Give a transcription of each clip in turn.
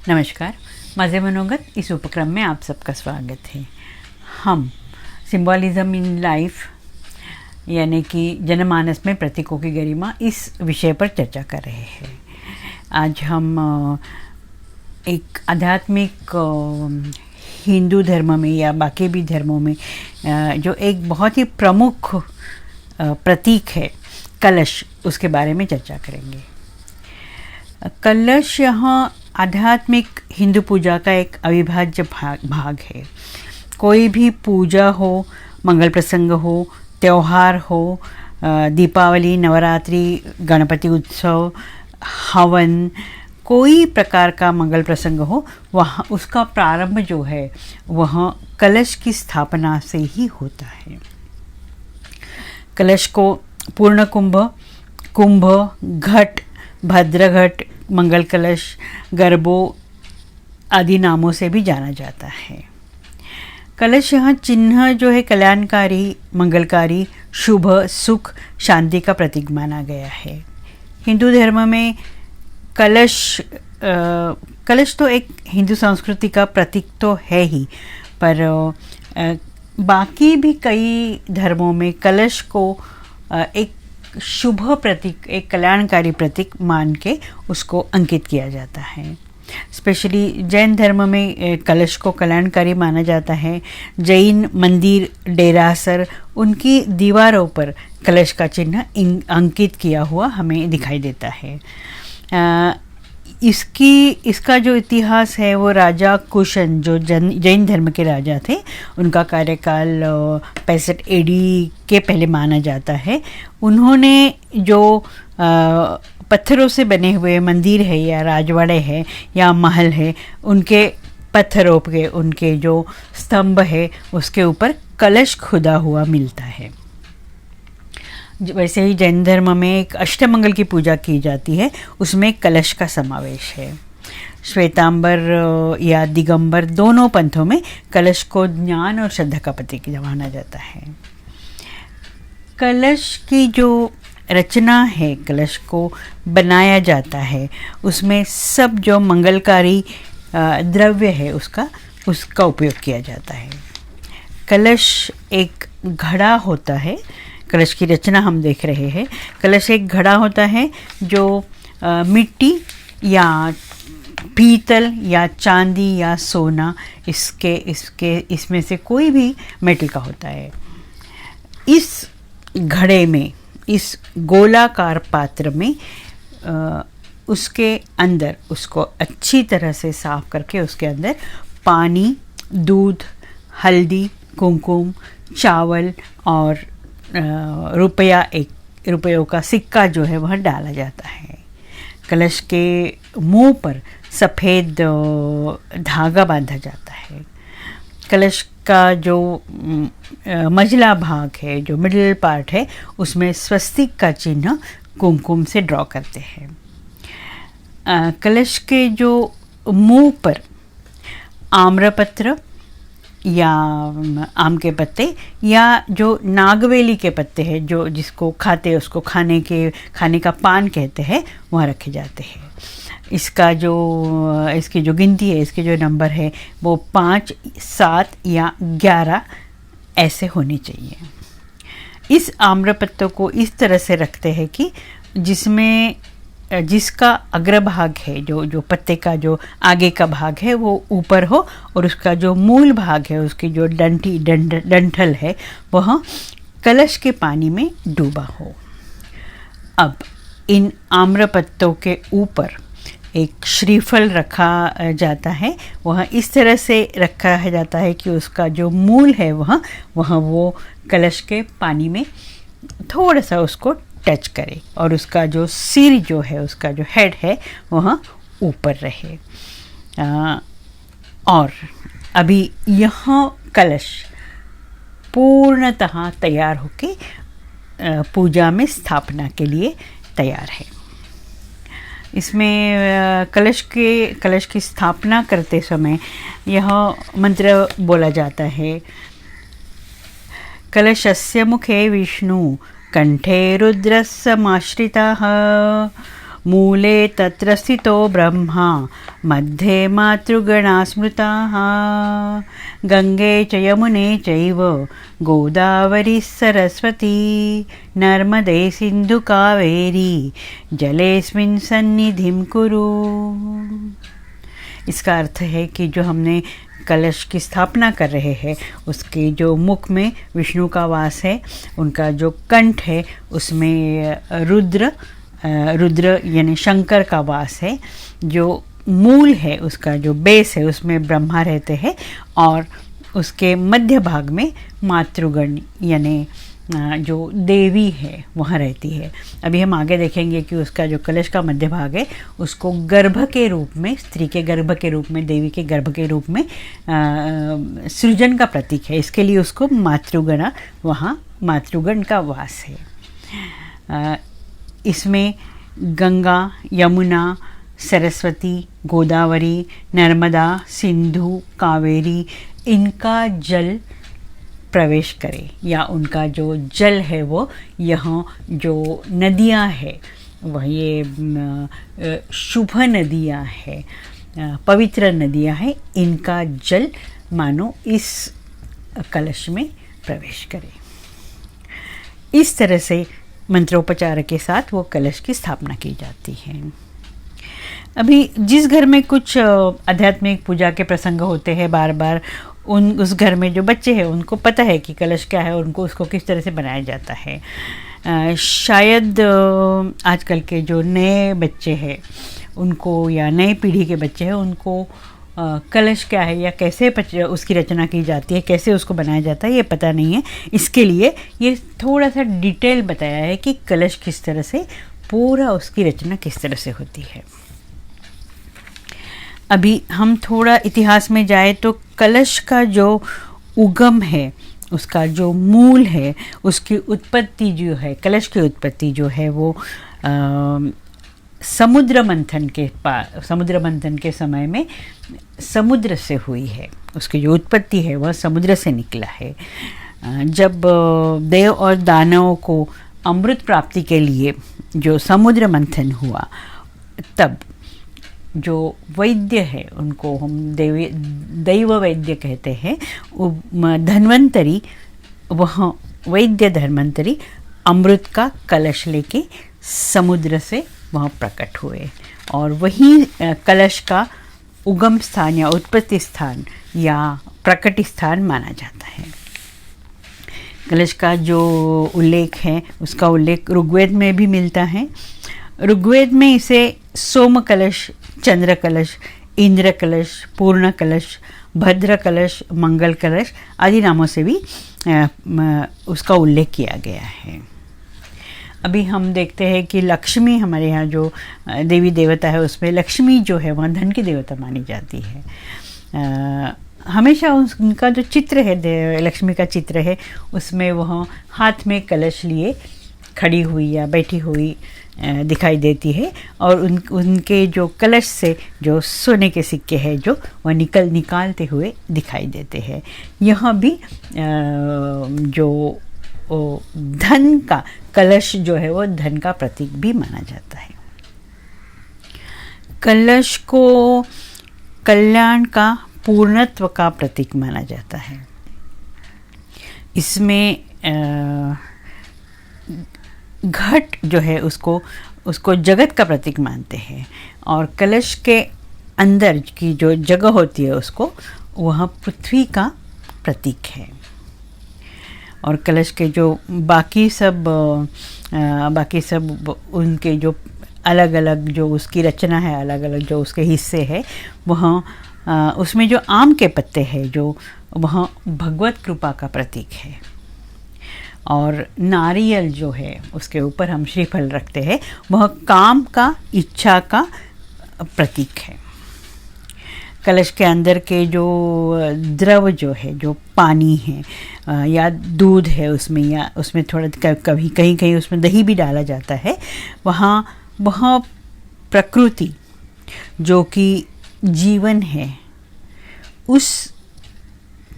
नमस्कार, माझे मनोगत इस उपक्रम में आप सबका स्वागत है। हम सिंबॉलिज्म इन लाइफ यानी कि जनमानस में प्रतीकों की गरिमा इस विषय पर चर्चा कर रहे हैं। आज हम एक आध्यात्मिक हिंदू धर्म में या बाकी भी धर्मों में जो एक बहुत ही प्रमुख प्रतीक है कलश, उसके बारे में चर्चा करेंगे। कलश यहाँ आध्यात्मिक हिंदू पूजा का एक अविभाज्य भाग है। कोई भी पूजा हो, मंगल प्रसंग हो, त्यौहार हो, दीपावली, नवरात्रि, गणपति उत्सव, हवन, कोई प्रकार का मंगल प्रसंग हो, वहाँ उसका प्रारंभ जो है वह कलश की स्थापना से ही होता है। कलश को पूर्ण कुंभ, कुंभ, घट, भद्र घट, मंगल कलश, गर्भो आदि नामों से भी जाना जाता है। कलश यहाँ चिन्ह जो है कल्याणकारी, मंगलकारी, शुभ, सुख, शांति का प्रतीक माना गया है। हिंदू धर्म में कलश तो एक हिंदू संस्कृति का प्रतीक तो है ही, पर बाकी भी कई धर्मों में कलश को एक शुभ प्रतीक, एक कल्याणकारी प्रतीक मान के उसको अंकित किया जाता है। स्पेशली जैन धर्म में कलश को कल्याणकारी माना जाता है। जैन मंदिर, डेरासर, उनकी दीवारों पर कलश का चिन्ह अंकित किया हुआ हमें दिखाई देता है। इसका जो इतिहास है वो राजा कुशन, जो जैन धर्म के राजा थे, उनका कार्यकाल 65 AD के पहले माना जाता है। उन्होंने जो पत्थरों से बने हुए मंदिर है या राजवाड़े है या महल है, उनके पत्थरों के उनके जो स्तंभ है उसके ऊपर कलश खुदा हुआ मिलता है। वैसे ही जैन धर्म में एक अष्टमंगल की पूजा की जाती है, उसमें कलश का समावेश है। श्वेतांबर या दिगंबर दोनों पंथों में कलश को ज्ञान और श्रद्धा का प्रतीक माना जाता है। कलश की जो रचना है, कलश को बनाया जाता है, उसमें सब जो मंगलकारी द्रव्य है उसका उपयोग किया जाता है। कलश एक घड़ा होता है। कलश की रचना हम देख रहे हैं। कलश एक घड़ा होता है जो मिट्टी या पीतल या चांदी या सोना इसमें से कोई भी मेटल का होता है। इस घड़े में, इस गोलाकार पात्र में उसके अंदर, उसको अच्छी तरह से साफ करके उसके अंदर पानी, दूध, हल्दी, कुमकुम, चावल और रुपयों का सिक्का जो है वह डाला जाता है। कलश के मुंह पर सफ़ेद धागा बांधा जाता है। कलश का जो मझला भाग है, जो मिडिल पार्ट है, उसमें स्वस्तिक का चिन्ह कुमकुम से ड्रॉ करते हैं। कलश के जो मुंह पर आम्रपत्र या आम के पत्ते या जो नागवेली के पत्ते हैं, जो जिसको खाते हैं, उसको खाने का पान कहते हैं, वहाँ रखे जाते हैं। इसकी जो गिनती है, इसके जो नंबर है वो 5, 7 या 11 ऐसे होने चाहिए। इस आम्रपत्तों को इस तरह से रखते हैं कि जिसका अग्रभाग है, जो पत्ते का जो आगे का भाग है वो ऊपर हो, और उसका जो मूल भाग है, उसकी जो डंठल है, वह कलश के पानी में डूबा हो। अब इन आम्रपत्तों के ऊपर एक श्रीफल रखा जाता है। वह इस तरह से रखा जाता है कि उसका जो मूल है वो कलश के पानी में थोड़ा सा उसको टच करे, और उसका जो सिर जो है, उसका जो हेड है, वह ऊपर रहे। और अभी यह कलश पूर्णतः तैयार होके पूजा में स्थापना के लिए तैयार है। इसमें कलश की स्थापना करते समय यह मंत्र बोला जाता है, कलशस्य मुखे विष्णु कंठे रुद्रस्समाश्रिताः मूले तत्र स्थितो ब्रह्मा मध्ये मातृगणा स्मृताः गंगे च यमुने चैव गोदावरी सरस्वती नर्मदे सिंधु कावेरी जलेस्मिन् सन्निधिं कुरु। इसका अर्थ है कि जो हमने कलश की स्थापना कर रहे हैं उसके जो मुख में विष्णु का वास है, उनका जो कंठ है उसमें रुद्र यानी शंकर का वास है, जो मूल है उसका जो बेस है उसमें ब्रह्मा रहते हैं और उसके मध्य भाग में मातृगण यानी जो देवी है वहाँ रहती है। अभी हम आगे देखेंगे कि उसका जो कलश का मध्य भाग है उसको गर्भ के रूप में, स्त्री के गर्भ के रूप में, देवी के गर्भ के रूप में सृजन का प्रतीक है, इसके लिए उसको मातृगण, वहाँ मातृगण का वास है। इसमें गंगा, यमुना, सरस्वती, गोदावरी, नर्मदा, सिंधु, कावेरी, इनका जल प्रवेश करे या उनका जो जल है वो यहाँ जो नदियाँ है वह ये शुभ नदियाँ है, पवित्र नदियाँ हैं, इनका जल मानो इस कलश में प्रवेश करे। इस तरह से मंत्रोपचार के साथ वो कलश की स्थापना की जाती है। अभी जिस घर में कुछ आध्यात्मिक पूजा के प्रसंग होते हैं बार बार, उस घर में जो बच्चे हैं उनको पता है कि कलश क्या है, उनको उसको किस तरह से बनाया जाता है। शायद आजकल के जो नए बच्चे हैं उनको, या नई पीढ़ी के बच्चे हैं उनको कलश क्या है या कैसे उसकी रचना की जाती है, कैसे उसको बनाया जाता है, ये पता नहीं है। इसके लिए ये थोड़ा सा डिटेल बताया है कि कलश किस तरह से, पूरा उसकी रचना किस तरह से होती है। अभी हम थोड़ा इतिहास में जाए तो कलश का जो उगम है, उसका जो मूल है, उसकी उत्पत्ति जो है, कलश की उत्पत्ति जो है वो समुद्र मंथन के समय में समुद्र से हुई है। उसकी जो उत्पत्ति है वह समुद्र से निकला है। जब देव और दानवों को अमृत प्राप्ति के लिए जो समुद्र मंथन हुआ, तब जो वैद्य है उनको हम दैव वैद्य कहते हैं, धन्वंतरी, वह वैद्य धन्वंतरी अमृत का कलश लेके समुद्र से वहाँ प्रकट हुए और वही कलश का उगम स्थान या उत्पत्ति स्थान या प्रकट स्थान माना जाता है। कलश का जो उल्लेख है उसका उल्लेख ऋग्वेद में भी मिलता है। ऋग्वेद में इसे सोम कलश, चंद्र कलश, इंद्र कलश, पूर्ण कलश, भद्र कलश, मंगल कलश आदि नामों से भी उसका उल्लेख किया गया है। अभी हम देखते हैं कि लक्ष्मी, हमारे यहाँ जो देवी देवता है उसमें लक्ष्मी जो है वह धन की देवता मानी जाती है। हमेशा उनका जो चित्र है, लक्ष्मी का चित्र है, उसमें वह हाथ में कलश लिए खड़ी हुई या बैठी हुई दिखाई देती है और उनके जो कलश से जो सोने के सिक्के हैं जो वह निकालते हुए दिखाई देते हैं। यहाँ भी जो धन का कलश जो है वो धन का प्रतीक भी माना जाता है। कलश को कल्याण का, पूर्णत्व का प्रतीक माना जाता है। इसमें घट जो है उसको जगत का प्रतीक मानते हैं और कलश के अंदर की जो जगह होती है उसको वह पृथ्वी का प्रतीक है। और कलश के जो बाकी सब उनके जो अलग अलग जो उसकी रचना है, अलग अलग जो उसके हिस्से हैं, वह उसमें जो आम के पत्ते हैं जो वह भगवत कृपा का प्रतीक है और नारियल जो है उसके ऊपर हम श्रीफल रखते हैं, वह काम का, इच्छा का प्रतीक है। कलश के अंदर के जो द्रव जो है, जो पानी है या दूध है उसमें, या उसमें थोड़ा कभी कहीं उसमें दही भी डाला जाता है, वहाँ प्रकृति जो कि जीवन है, उस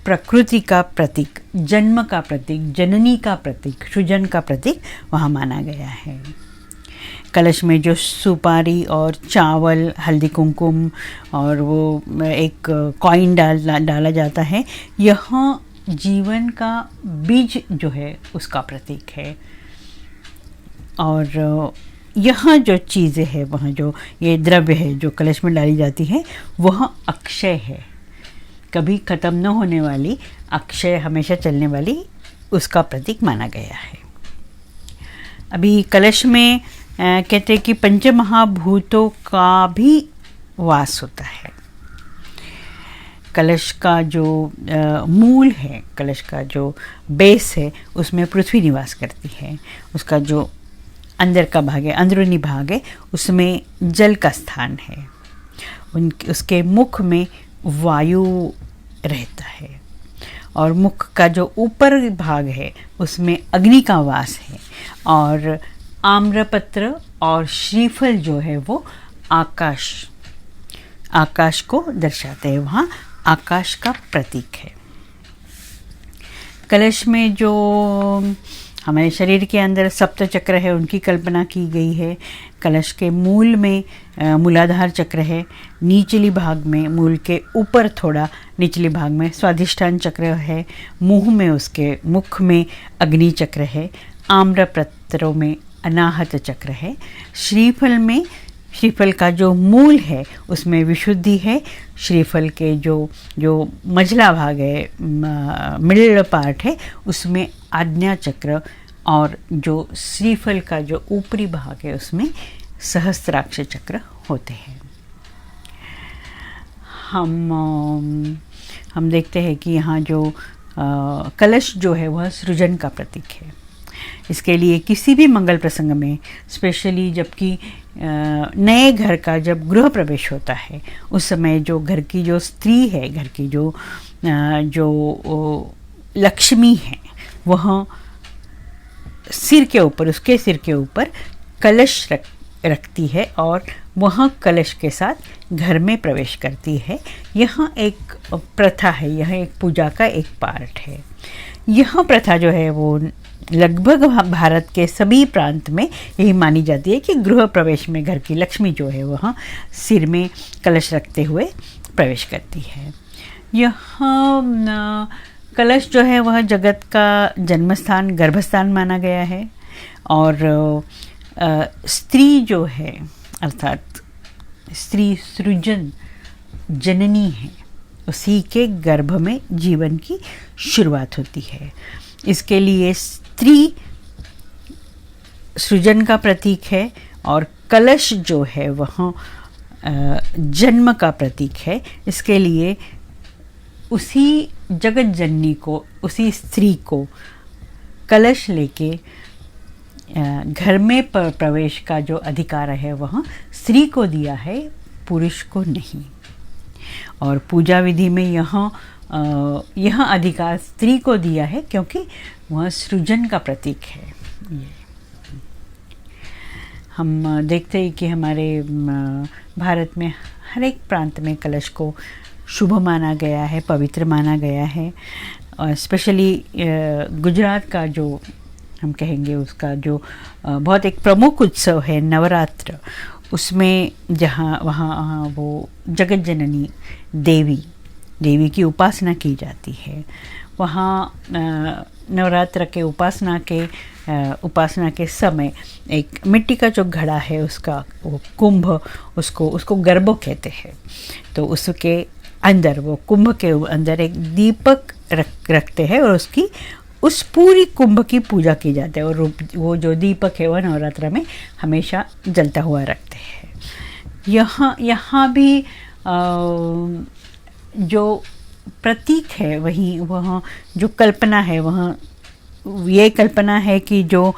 प्रकृति का प्रतीक, जन्म का प्रतीक, जननी का प्रतीक, सृजन का प्रतीक वहाँ माना गया है। कलश में जो सुपारी और चावल, हल्दी कुमकुम और वो एक कॉइन डाला जाता है, यह जीवन का बीज जो है उसका प्रतीक है। और यहाँ जो चीज़ें हैं, वहाँ जो ये द्रव्य है जो कलश में डाली जाती है, वह अक्षय है, कभी ख़त्म न होने वाली, अक्षय, हमेशा चलने वाली, उसका प्रतीक माना गया है। अभी कलश में कहते हैं कि पंचमहाभूतों का भी वास होता है। कलश का जो मूल है, कलश का जो बेस है, उसमें पृथ्वी निवास करती है। उसका जो अंदर का भाग है, अंदरूनी भाग है, उसमें जल का स्थान है। उसके मुख में वायु रहता है और मुख का जो ऊपर भाग है उसमें अग्नि का वास है। और आम्रपत्र और श्रीफल जो है वो आकाश को दर्शाते हैं, वहाँ आकाश का प्रतीक है। कलश में जो हमारे शरीर के अंदर सप्त चक्र है, उनकी कल्पना की गई है। कलश के मूल में मूलाधार चक्र है, निचली भाग में, मूल के ऊपर थोड़ा निचले भाग में स्वाधिष्ठान चक्र है, मुंह में, उसके मुख में अग्नि चक्र है, आम्रपत्रों में अनाहत चक्र है, श्रीफल में, श्रीफल का जो मूल है उसमें विशुद्धि है, श्रीफल के जो मझला भाग है, मिडिल पार्ट है, उसमें आज्ञा चक्र, और जो श्रीफल का जो ऊपरी भाग है उसमें सहस्त्राक्ष चक्र होते हैं। हम देखते हैं कि यहाँ जो कलश जो है वह सृजन का प्रतीक है। इसके लिए किसी भी मंगल प्रसंग में, स्पेशली जबकि नए घर का जब गृह प्रवेश होता है, उस समय जो घर की जो स्त्री है, घर की जो लक्ष्मी है, वह सिर के ऊपर, उसके सिर के ऊपर कलश रखती है और वह कलश के साथ घर में प्रवेश करती है। यह एक प्रथा है, यह एक पूजा का एक पार्ट है। यह प्रथा जो है वो लगभग भारत के सभी प्रांत में यही मानी जाती है कि गृह प्रवेश में घर की लक्ष्मी जो है वह सिर में कलश रखते हुए प्रवेश करती है। यह कलश जो है वह जगत का जन्मस्थान, गर्भस्थान माना गया है। और स्त्री जो है, अर्थात स्त्री सृजन जननी है, उसी के गर्भ में जीवन की शुरुआत होती है। इसके लिए स्त्री सृजन का प्रतीक है और कलश जो है वह जन्म का प्रतीक है। इसके लिए उसी जगत जननी को, उसी स्त्री को कलश लेके घर में प्रवेश का जो अधिकार है वह स्त्री को दिया है, पुरुष को नहीं। और पूजा विधि में यह अधिकार स्त्री को दिया है क्योंकि वह सृजन का प्रतीक है। हम देखते हैं कि हमारे भारत में हर एक प्रांत में कलश को शुभ माना गया है, पवित्र माना गया है। और स्पेशली गुजरात का जो हम कहेंगे, उसका जो बहुत एक प्रमुख उत्सव है नवरात्र, उसमें जहाँ वहाँ वो जगत जननी देवी की उपासना की जाती है। वहाँ नवरात्र के उपासना के समय एक मिट्टी का जो घड़ा है, उसका वो कुंभ, उसको गर्भ कहते हैं। तो उसके अंदर, वो कुंभ के अंदर एक दीपक रखते हैं और उस पूरी कुंभ की पूजा की जाती है। और वो जो दीपक है वह नवरात्र में हमेशा जलता हुआ रखते हैं। यहाँ भी जो प्रतीक है वह जो कल्पना है, ये कल्पना है कि जो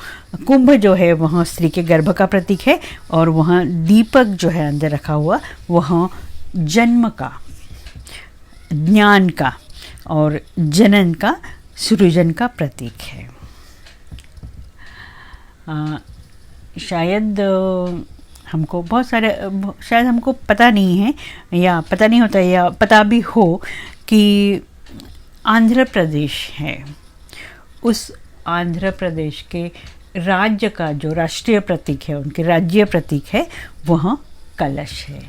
कुंभ जो है वह स्त्री के गर्भ का प्रतीक है और वह दीपक जो है अंदर रखा हुआ वह जन्म का, ज्ञान का और जनन का, सृजन का प्रतीक है। शायद हमको बहुत सारे, शायद हमको पता नहीं है या पता नहीं होता या पता भी हो कि आंध्र प्रदेश है, उस आंध्र प्रदेश के राज्य का जो राष्ट्रीय प्रतीक है, उनके राज्य प्रतीक है, वह कलश है।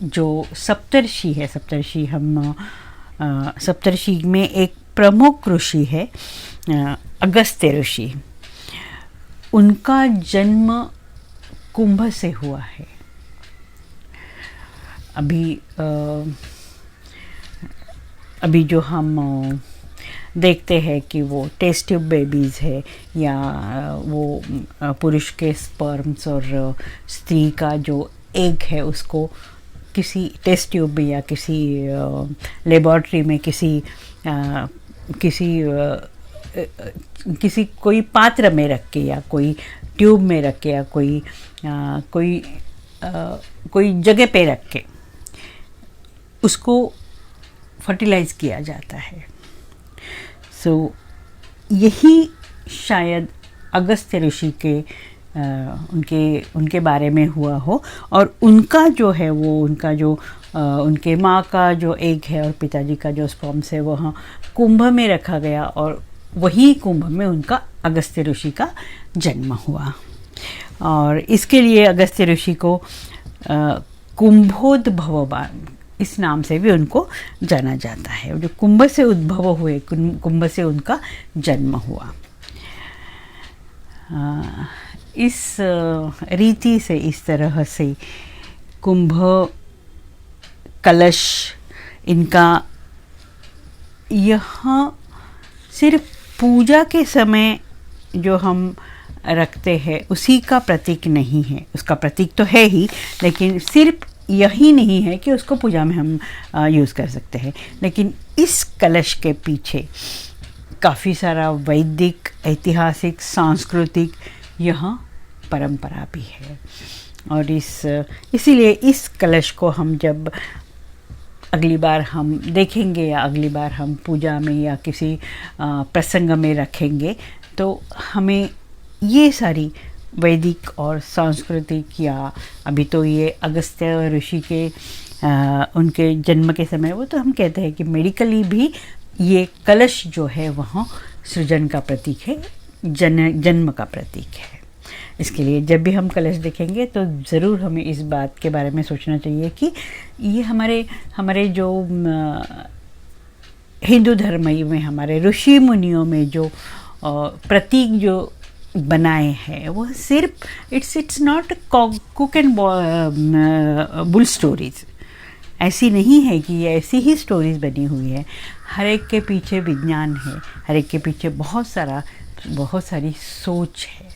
जो सप्तर्षि है, सप्तर्षि में एक प्रमुख ऋषि है अगस्त्य ऋषि। उनका जन्म कुंभ से हुआ है। अभी जो हम देखते हैं कि वो टेस्ट ट्यूब बेबीज़ है, या वो पुरुष के स्पर्म्स और स्त्री का जो एग है उसको किसी टेस्ट ट्यूब में या किसी लेबॉर्ट्री में किसी कोई पात्र में रख के, या कोई ट्यूब में रख के, या कोई जगह पे रख के उसको फर्टिलाइज किया जाता है। यही शायद अगस्त्य ऋषि के उनके बारे में हुआ हो, और उनका जो है वो उनके माँ का जो एग है और पिताजी का जो स्पर्म्स है वह कुंभ में रखा गया, और वही कुंभ में उनका अगस्त्य ऋषि का जन्म हुआ। और इसके लिए अगस्त्य ऋषि को कुंभोद्भव इस नाम से भी उनको जाना जाता है। जो कुंभ से उद्भव हुए, कुंभ से उनका जन्म हुआ। इस रीति से, इस तरह से कुंभ, कलश, इनका यहाँ सिर्फ पूजा के समय जो हम रखते हैं उसी का प्रतीक नहीं है। उसका प्रतीक तो है ही, लेकिन सिर्फ यही नहीं है कि उसको पूजा में हम यूज़ कर सकते हैं। लेकिन इस कलश के पीछे काफ़ी सारा वैदिक, ऐतिहासिक, सांस्कृतिक यहाँ परंपरा भी है। और इसीलिए इस कलश को हम जब अगली बार हम देखेंगे, या अगली बार हम पूजा में या किसी प्रसंग में रखेंगे, तो हमें ये सारी वैदिक और सांस्कृतिक, या अभी तो ये अगस्त्य ऋषि के उनके जन्म के समय, वो तो हम कहते हैं कि मेडिकली भी ये कलश जो है वह सृजन का प्रतीक है, जन्म का प्रतीक है। इसके लिए जब भी हम कलश देखेंगे तो ज़रूर हमें इस बात के बारे में सोचना चाहिए कि ये हमारे जो हिंदू धर्म में हमारे ऋषि मुनियों में जो प्रतीक जो बनाए हैं वो सिर्फ it's not cook and bull stories. ऐसी नहीं है कि ये ऐसी ही स्टोरीज बनी हुई है। हर एक के पीछे विज्ञान है, हर एक के पीछे बहुत सारी सोच है,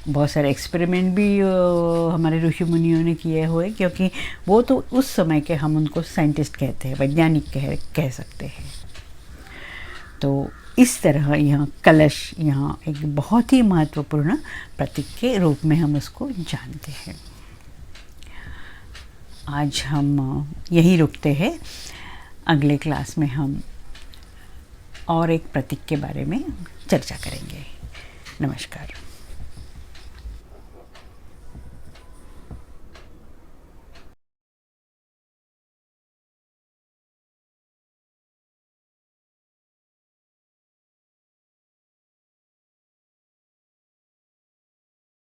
बहुत सारे एक्सपेरिमेंट भी हमारे ऋषि मुनियों ने किए हुए, क्योंकि वो तो उस समय के हम उनको साइंटिस्ट कहते हैं, वैज्ञानिक कह सकते हैं। तो इस तरह यहाँ कलश यहाँ एक बहुत ही महत्वपूर्ण प्रतीक के रूप में हम उसको जानते हैं। आज हम यहीं रुकते हैं। अगले क्लास में हम और एक प्रतीक के बारे में चर्चा करेंगे। नमस्कार।